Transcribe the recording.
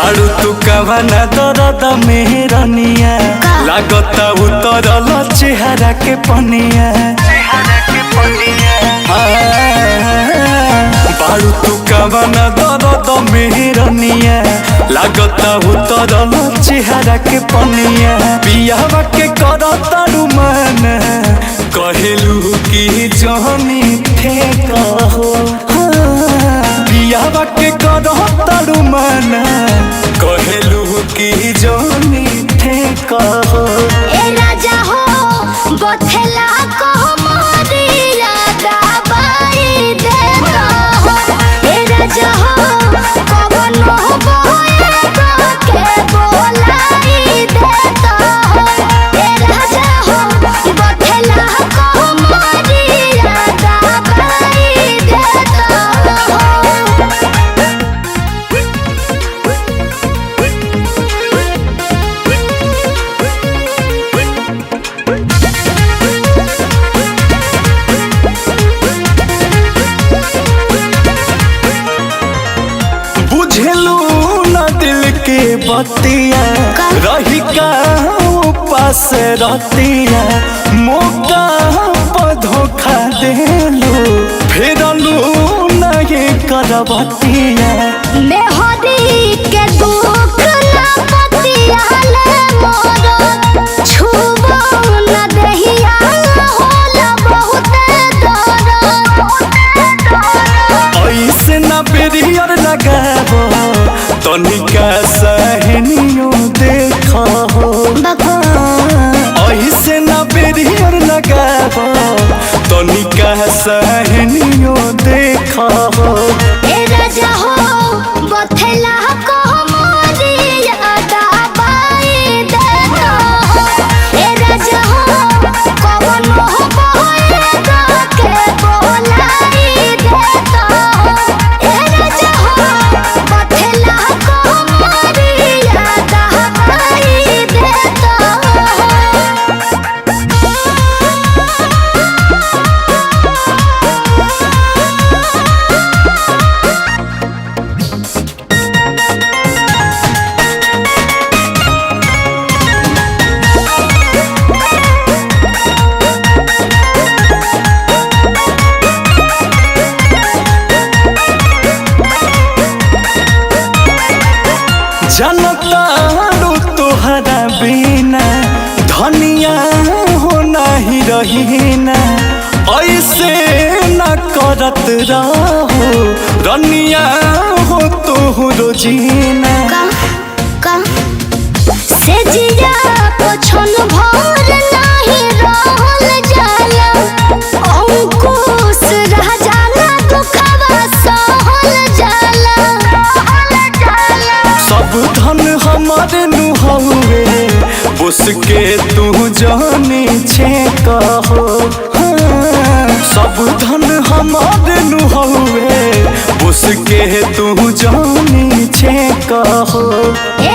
बाड़ू तू कवना दर्द मेहरनिया लागता उतरल चेहरा के पनिया बाड़ू तू कवना दर्द मेहरनिया लागता उतरल चेहरा के पनिया बियाह के करतारू मन कहेलू की जहनी थे कहो बियाह के करतारू मन कहेलू की जहनी थे कहो ए राजा हो बथेला को मोरिया दबाई दे हो ए राजा हो कवन हो बोए के बोलाई दे हो ए राजा हो बथेला को मोरिया दबाई दे हो। बुझलू न दिल के बतिया रही का पास रहतिया मौका पर धोखा देलू फेरलू नहीं करबतिया मेहदी के दुख ना पतियाले मोर छुबो न दहिया होला बहुत दर्द ऐसे न बेरियर लगाबो तनिका सहनियो देखो ऐसे न बेरियर लगाबो तनिका सहनियो देखो ए राजा हो बथेला को मोरिया दबाई दे हो ए राजा हो कवन हो बोए के बोलाई दे हो ए राजा हो बथेला को मोरिया दबाई दे हो। जनतारू तोहरा बिना धनिया हो नहीं रही ना ऐसे न करत रहो रनिया हो तोहरो जीना से जिया पछन भर नाही रहल जाला अंकुश रह जाला दुखवा सहल जाला सब धन हमारे नुहवे बुस के तू जानी छे कहो सब धन हमारे नुहवे बुस के तू जानी छे कहो ए